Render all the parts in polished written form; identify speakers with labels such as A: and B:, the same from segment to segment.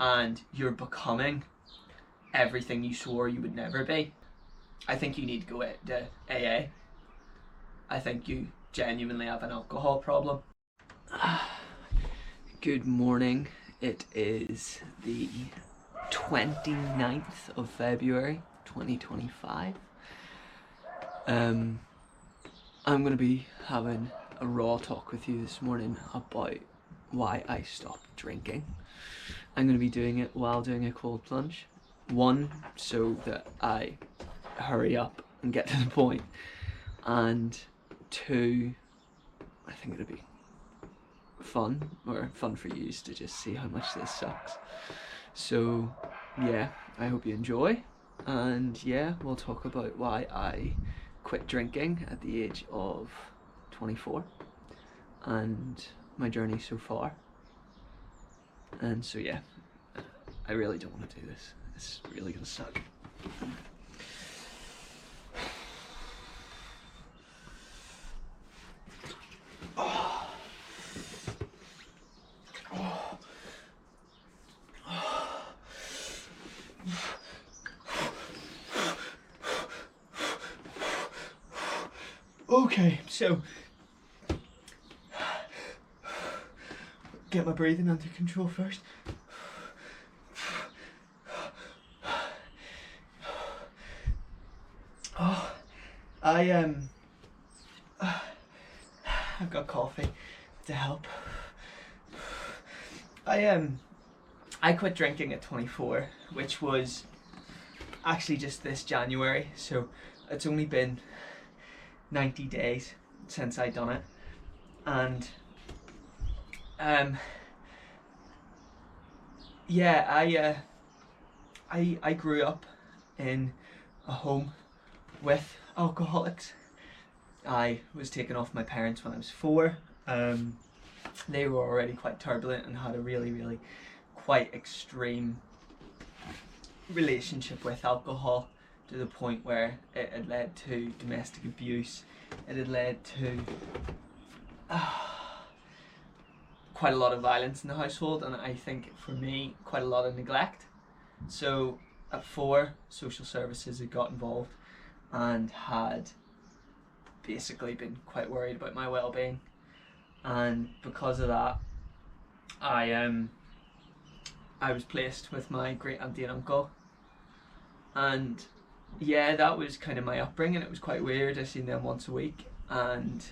A: and you're becoming everything you swore you would never be, I think you need to go to AA. I think you genuinely have an alcohol problem. Good morning. It is the 29th of February 2025. I'm going to be having a raw talk with you this morning about why I stopped drinking. I'm going to be doing it while doing a cold plunge. One, so that I hurry up and get to the point, and two, I think it'll be fun for you to just see how much this sucks. So yeah, I hope you enjoy, and yeah, we'll talk about why I quit drinking at the age of 24 and my journey so far. And so yeah, I really don't want to do this. It's really gonna suck. Okay, so get my breathing under control first. Oh, I've got coffee to help. I quit drinking at 24, which was actually just this January, so it's only been 90 days since I'd done it. And yeah, I grew up in a home with alcoholics. I was taken off my parents when I was 4. They were already quite turbulent and had a really quite extreme relationship with alcohol, to the point where it had led to domestic abuse. It had led to quite a lot of violence in the household, and I think for me quite a lot of neglect. So at 4, social services had got involved and had basically been quite worried about my well-being, and because of that I was placed with my great auntie and uncle. And yeah, that was kind of my upbringing. It was quite weird. I seen them once a week, and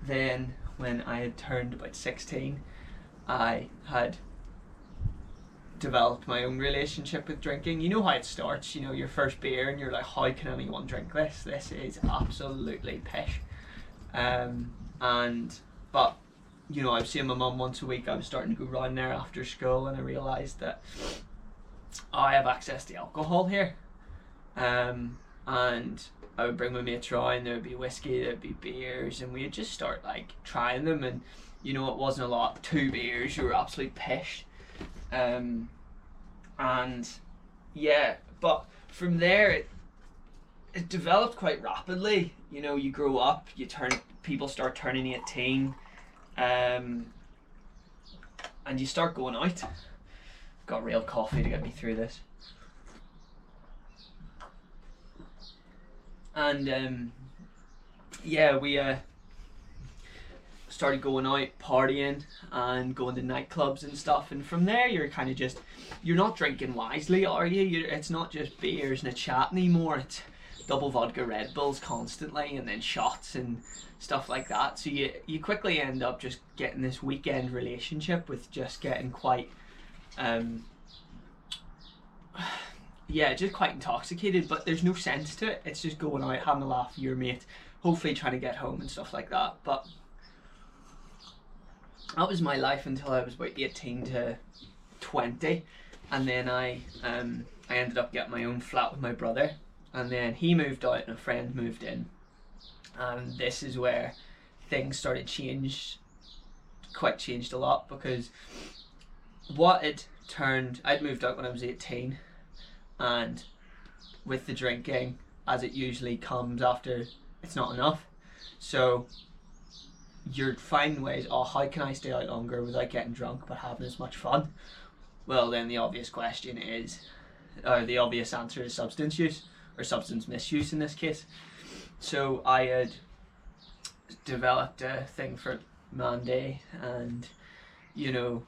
A: then when I had turned about 16, I had developed my own relationship with drinking. You know how it starts, you know, your first beer and you're like, how can anyone drink this? This is absolutely pish. But you know, I was seeing my mum once a week. I was starting to go round there after school, and I realised that I have access to alcohol here. And I would bring my mates around, there would be whiskey, there would be beers, and we'd just start like trying them, and you know, it wasn't a lot. 2 beers, you were absolutely pissed. And yeah, but from there it developed quite rapidly. You know, you grow up, people start turning 18, and you start going out. Got real coffee to get me through this. And yeah, we started going out, partying and going to nightclubs and stuff, and from there you're kind of just, you're not drinking wisely, are you? It's not just beers and a chat anymore. It's double vodka Red Bulls constantly, and then shots and stuff like that. So you quickly end up just getting this weekend relationship with just getting quite yeah, just quite intoxicated, but there's no sense to it. It's just going out, having a laugh with your mate, hopefully trying to get home and stuff like that. But that was my life until I was about 18 to 20, and then I ended up getting my own flat with my brother, and then he moved out and a friend moved in, and this is where things started changed a lot, because I'd moved out when I was 18, and with the drinking, as it usually comes after, it's not enough. So you're finding ways, oh, how can I stay out longer without getting drunk but having as much fun? well then the obvious question is, or the obvious answer is substance use, or substance misuse in this case. So I had developed a thing for Mandy and, you know,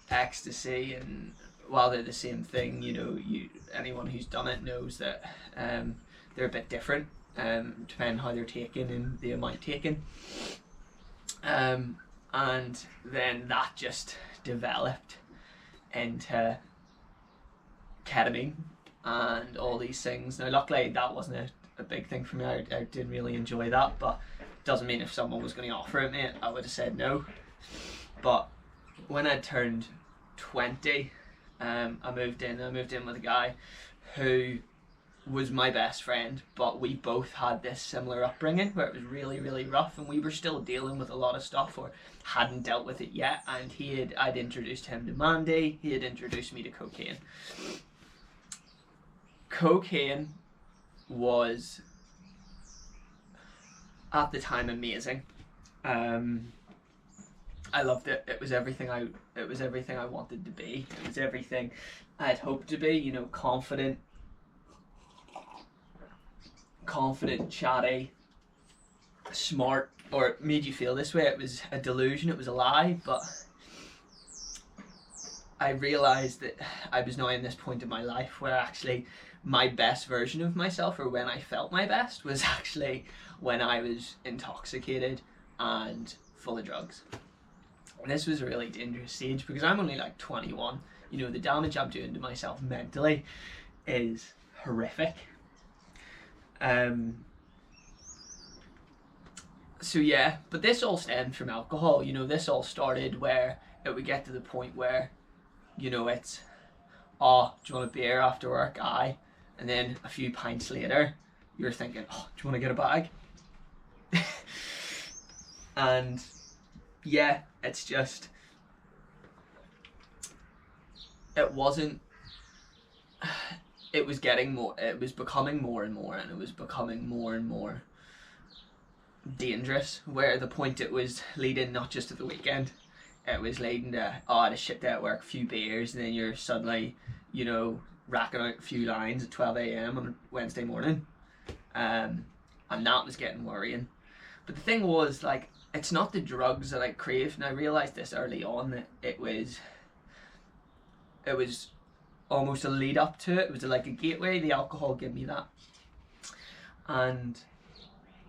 A: ecstasy, and while they're the same thing, you know, anyone who's done it knows that they're a bit different, depending how they're taken and the amount taken. And then that just developed into ketamine and all these things. Now luckily that wasn't a big thing for me. I didn't really enjoy that, but doesn't mean if someone was going to offer it me, I would have said no. But when I turned 20, I moved in with a guy who was my best friend, but we both had this similar upbringing where it was really, really rough, and we were still dealing with a lot of stuff or hadn't dealt with it yet. And I'd introduced him to Mandy, he had introduced me to cocaine. Cocaine was at the time amazing. I loved it. It was everything I wanted to be. It was everything I had hoped to be. You know, confident, chatty, smart, or it made you feel this way. It was a delusion. It was a lie. But I realized that I was now in this point in my life where actually my best version of myself, or when I felt my best, was actually when I was intoxicated and full of drugs. And this was a really dangerous stage because I'm only like 21. You know, the damage I'm doing to myself mentally is horrific. So yeah, but this all stemmed from alcohol. You know, this all started where it would get to the point where, you know, it's, oh, do you want a beer after work? Aye. And then a few pints later, you're thinking, oh, do you want to get a bag? And yeah, it's just, it was becoming more and more, and it was becoming more and more dangerous, where the point it was leading not just to the weekend, it was leading to, oh, I had a shit day at work, a few beers, and then you're suddenly, you know, racking out a few lines at 12 a.m. on a Wednesday morning. And that was getting worrying. But the thing was, like, it's not the drugs that I craved, and I realised this early on, that it was almost a lead up to it. It was like a gateway. The alcohol gave me that. And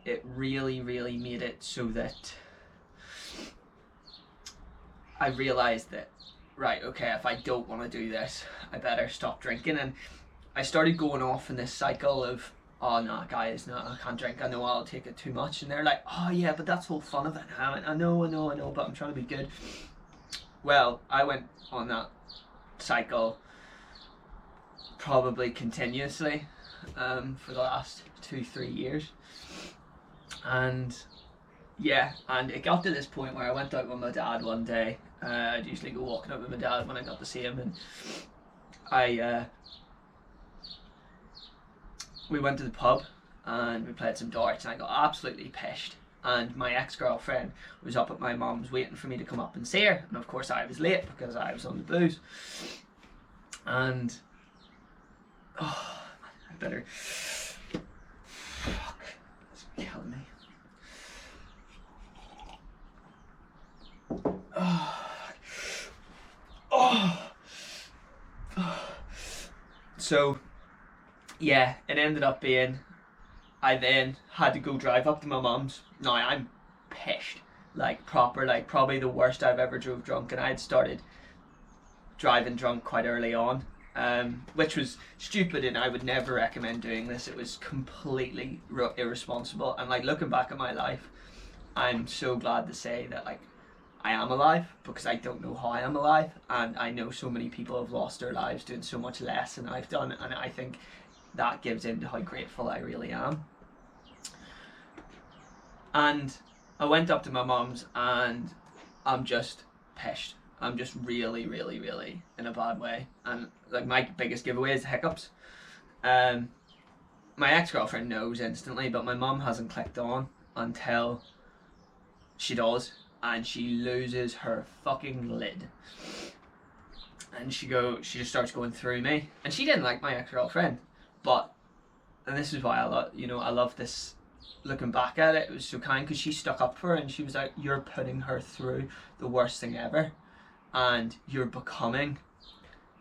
A: it really, really made it so that I realised that, right, okay, if I don't want to do this, I better stop drinking. And I started going off in this cycle of, oh no, guys, no, I can't drink, I know I'll take it too much. And they're like, oh yeah, but that's the whole fun of it. I know, but I'm trying to be good. Well, I went on that cycle probably continuously for the last 2-3 years. And yeah, and it got to this point where I went out with my dad one day. I'd usually go walking out with my dad when I got to see him, and we went to the pub and we played some darts, and I got absolutely pissed. And my ex-girlfriend was up at my mum's waiting for me to come up and see her, and of course I was late because I was on the booze. And oh, I better, fuck, it's killing me. So yeah, it ended up being, I then had to go drive up to my mum's. Now I'm pissed, like proper, like probably the worst I've ever drove drunk, and I had started driving drunk quite early on, which was stupid, and I would never recommend doing this. It was completely irresponsible, and like looking back at my life, I'm so glad to say that like I am alive, because I don't know how I am alive, and I know so many people have lost their lives doing so much less than I've done, and I think that gives into how grateful I really am. And I went up to my mum's, and I'm just pissed. I'm just really, really, really in a bad way. And like my biggest giveaway is hiccups. My ex-girlfriend knows instantly, but my mum hasn't clicked on until she does, and she loses her fucking lid. and she just starts going through me, and she didn't like my ex-girlfriend, but, and this is why I love this. Looking back at it, it was so kind because she stuck up for her, and she was like, "You're putting her through the worst thing ever, and you're becoming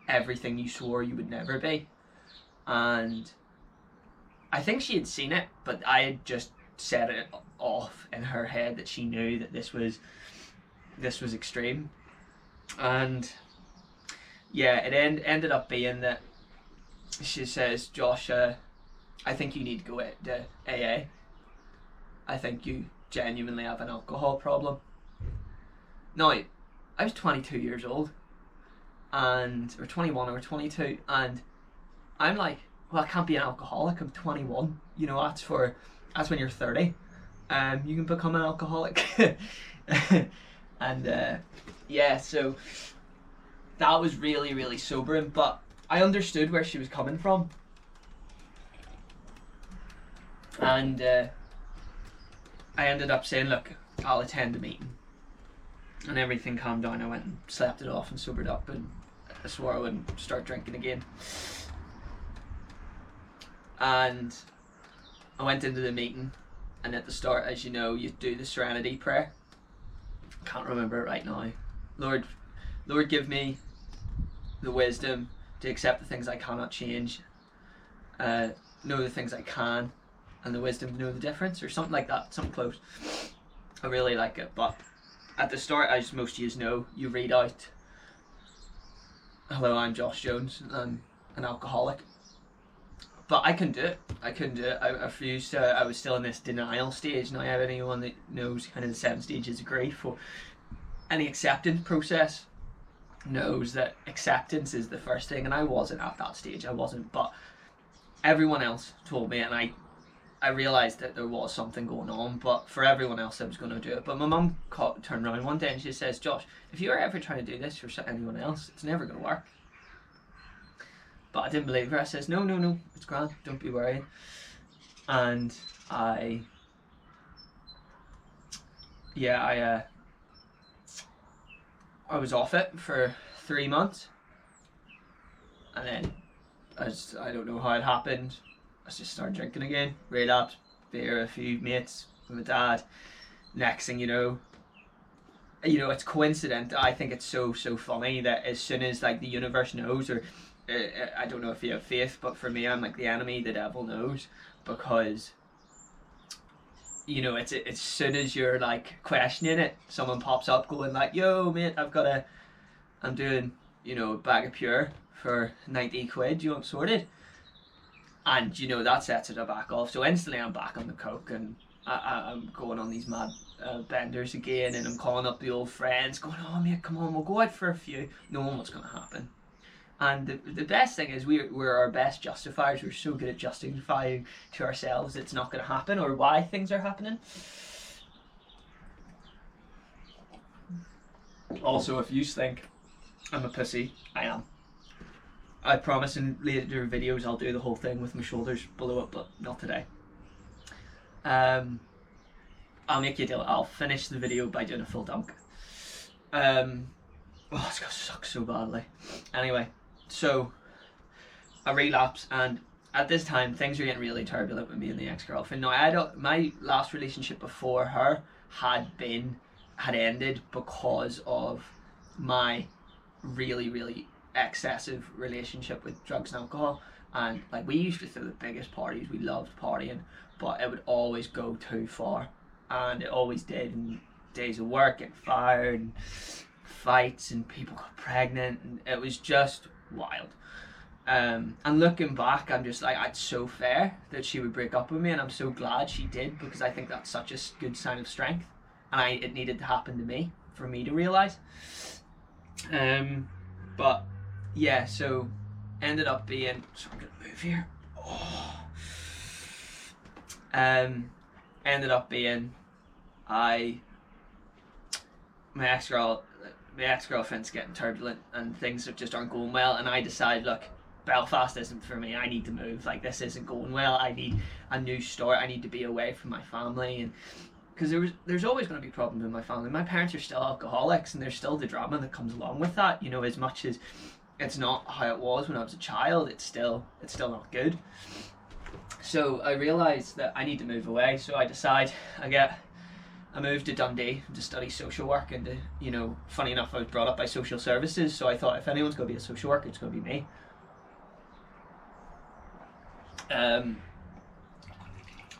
A: everything you swore you would never be." And I think she had seen it, but I had just set it off in her head that she knew that this was extreme. And yeah, it ended up being that she says, "Josh, I think you need to go to AA. I think you genuinely have an alcohol problem." Now, I was 22 years old, or 21 or 22, and I'm like, well, I can't be an alcoholic. I'm 21. That's when you're 30. You can become an alcoholic. And yeah, so that was really, really sobering, but I understood where she was coming from. And I ended up saying, "Look, I'll attend the meeting." And everything calmed down. I went and slept it off and sobered up, and I swore I wouldn't start drinking again. And I went into the meeting, and at the start, as you know, you do the serenity prayer. Can't remember it right now. Lord, give me the wisdom to accept the things I cannot change, know the things I can, and the wisdom to know the difference, or something like that, something close. I really like it, but at the start, as most of you know, you read out, "Hello, I'm Josh Jones, I'm an alcoholic." But I couldn't do it. I refused to. I was still in this denial stage. Now, anyone that knows kind of the 7 stages of grief or any acceptance process knows that acceptance is the first thing, and I wasn't at that stage. I wasn't, but everyone else told me, and I realised that there was something going on, but for everyone else I was going to do it. But my mum turned around one day and she says, "Josh, if you're ever trying to do this for anyone else, it's never going to work." But I didn't believe her. I says, no, it's grand, don't be worried. And I was off it for 3 months, and then I don't know how it happened, I just started drinking again, relapse, beer, a few mates with my dad. Next thing you know, it's coincident. I think it's so funny that as soon as like the universe knows, or I don't know if you have faith, but for me, I'm like the enemy, the devil knows, because it's as soon as you're like questioning it, someone pops up going like, "Yo mate, I'm doing a bag of pure for 90 quid, you want sorted?" And that sets it back off. So instantly I'm back on the coke, and I'm going on these mad benders again, and I'm calling up the old friends going, "Oh mate, come on, we'll go out for a few," knowing what's going to happen. And the best thing is we're our best justifiers. We're so good at justifying to ourselves it's not going to happen or why things are happening. Also, if you think I'm a pussy, I am. I promise in later videos I'll do the whole thing with my shoulders below it, but not today. I'll make you a deal. I'll finish the video by doing a full dunk. It's gonna suck so badly. Anyway, so I relapse, and at this time things are getting really turbulent with me and the ex-girlfriend. Now, my last relationship before her had ended because of my really, really excessive relationship with drugs and alcohol. And like, we used to throw the biggest parties, we loved partying, but it would always go too far, and it always did. And days of work get fired, and fights, and people got pregnant, and it was just wild. And looking back, I'm just like, it's so fair that she would break up with me, and I'm so glad she did, because I think that's such a good sign of strength, and it needed to happen to me for me to realise. But yeah, so ended up being, so I'm gonna move here. Ended up being, my ex-girlfriend's getting turbulent, and things just aren't going well, and I decide, look, Belfast isn't for me, I need to move, like, this isn't going well, I need a new start, I need to be away from my family. And because there's always going to be problems in my family. My parents are still alcoholics, and there's still the drama that comes along with that, as much as it's not how it was when I was a child. It's still not good. So I realised that I need to move away. So I decide I moved to Dundee to study social work, and funny enough, I was brought up by social services. So I thought, if anyone's going to be a social worker, it's going to be me. And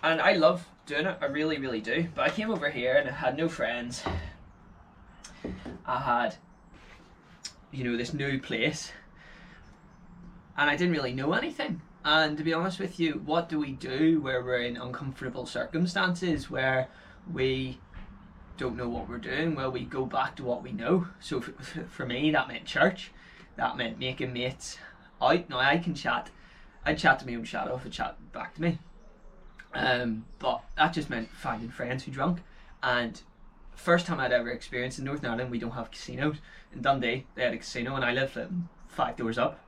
A: I love doing it. I really, really do. But I came over here and I had no friends. I had, this new place, and I didn't really know anything. And to be honest with you, what do we do where we're in uncomfortable circumstances, where we don't know what we're doing? Well, we go back to what we know. So for me, that meant church. That meant making mates out. Now, I'd chat to my own shadow if it chat back to me. But that just meant finding friends who drunk. And first time I'd ever experienced in Northern Ireland, we don't have casinos. In Dundee, they had a casino, and I lived 5 doors up.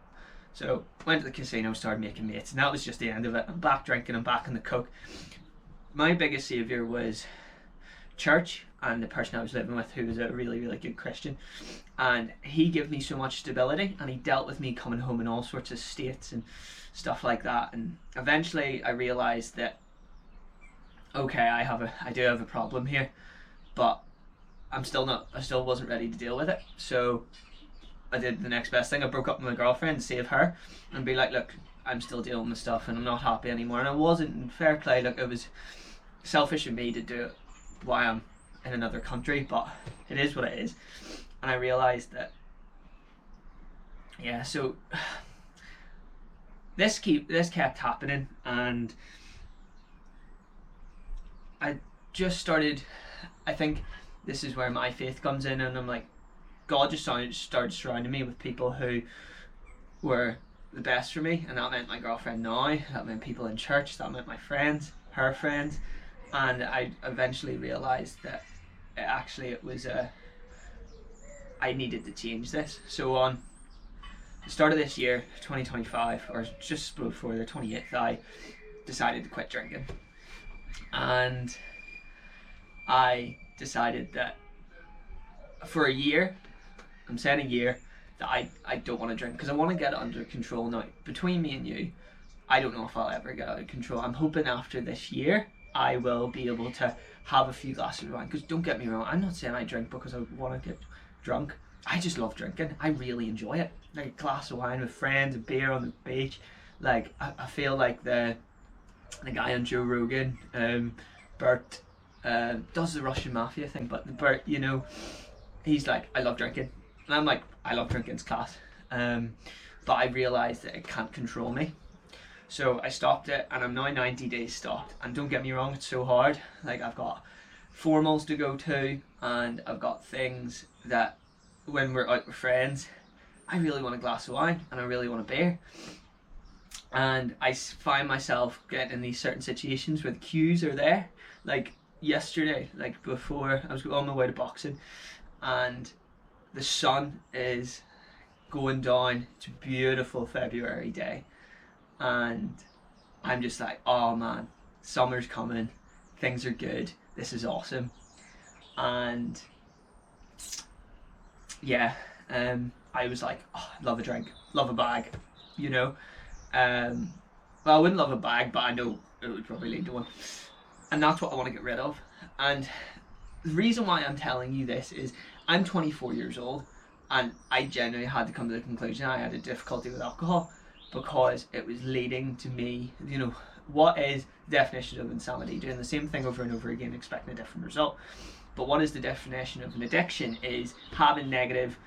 A: So went to the casino, started making mates, and that was just the end of it. I'm back drinking, I'm back in the coke. My biggest saviour was church, and the person I was living with, who was a really, really good Christian. And he gave me so much stability, and he dealt with me coming home in all sorts of states and stuff like that. And eventually I realised that, okay, I do have a problem here, but I still wasn't ready to deal with it. So I did the next best thing. I broke up with my girlfriend to save her and be like, look, I'm still dealing with stuff and I'm not happy anymore. And I wasn't, in fair play, look, it was selfish of me to do it while I'm in another country, but it is what it is. And I realised that, so this kept happening, and I just started, I think this is where my faith comes in, and I'm like, God just started surrounding me with people who were the best for me, and that meant my girlfriend now, that meant people in church, that meant my friends, her friends, and I eventually realised that it was I needed to change this. So on the start of this year, 2025, or just before the 28th, I decided to quit drinking, and I decided that for a year, I'm saying a year, that I don't want to drink, because I want to get it under control now. Between me and you, I don't know if I'll ever get out of control. I'm hoping after this year I will be able to have a few glasses of wine, because don't get me wrong, I'm not saying I drink because I want to get drunk. I just love drinking. I really enjoy it. Like a glass of wine with friends, a beer on the beach. Like I feel like the guy on Joe Rogan, Bert, does the Russian mafia thing, but Bert, he's like, I love drinking. And I'm like, I love drinking, it's class. But I realised that it can't control me. So I stopped it, and I'm now 90 days stopped. And don't get me wrong, it's so hard. Like, I've got formals to go to, and I've got things that when we're out with friends, I really want a glass of wine and I really want a beer. And I find myself getting in these certain situations where the cues are there. Like yesterday, like before, I was on my way to boxing, and the sun is going down. It's a beautiful February day, and I'm just like, oh man, summer's coming, things are good, this is awesome. And I was like, oh, I love a drink, love a bag, well, I wouldn't love a bag, but I know it would probably lead to one, and that's what I want to get rid of. And the reason why I'm telling you this is I'm 24 years old, and I genuinely had to come to the conclusion I had a difficulty with alcohol, because it was leading to me, what is the definition of insanity? Doing the same thing over and over again, expecting a different result. But what is the definition of an addiction? Is having negative,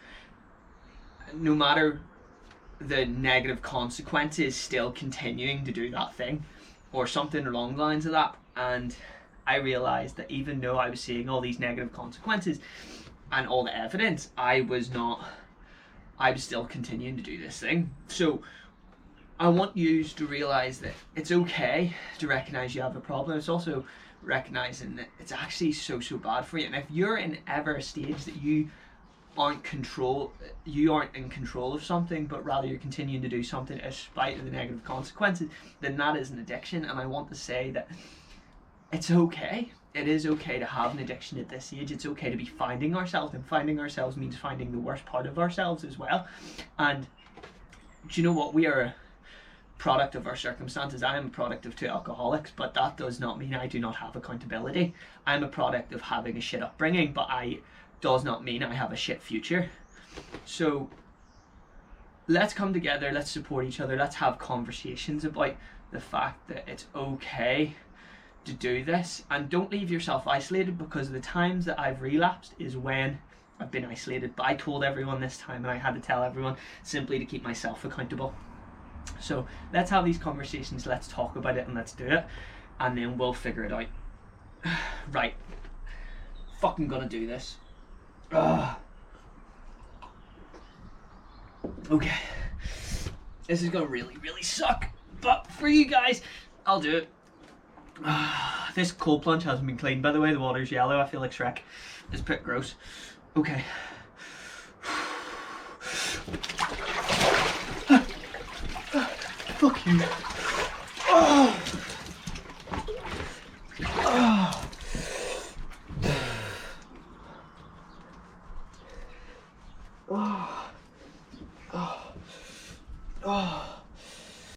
A: no matter the negative consequences, still continuing to do that thing, or something along the lines of that. And I realised that even though I was seeing all these negative consequences and all the evidence, I was still continuing to do this thing. So I want you to realise that it's okay to recognise you have a problem. It's also recognising that it's actually so bad for you. And if you're in ever a stage that you aren't in control of something, but rather you're continuing to do something in spite of the negative consequences, then that is an addiction. And I want to say that it's okay. It is okay to have an addiction at this age. It's okay to be finding ourselves, and finding ourselves means finding the worst part of ourselves as well. And do you know what? We are a product of our circumstances. I am a product of two alcoholics, but that does not mean I do not have accountability. I'm a product of having a shit upbringing, but I does not mean I have a shit future. So let's come together, let's support each other, let's have conversations about the fact that it's okay to do this, and don't leave yourself isolated, because the times that I've relapsed is when I've been isolated. But I told everyone this time, and I had to tell everyone simply to keep myself accountable. So let's have these conversations, let's talk about it, and let's do it, and then we'll figure it out. Right, fucking gonna do this. Okay, this is gonna really suck, but for you guys I'll do it. This cold plunge hasn't been cleaned, by the way. The water's yellow. I feel like Shrek. It's a bit gross. Okay. Fuck you. Oh.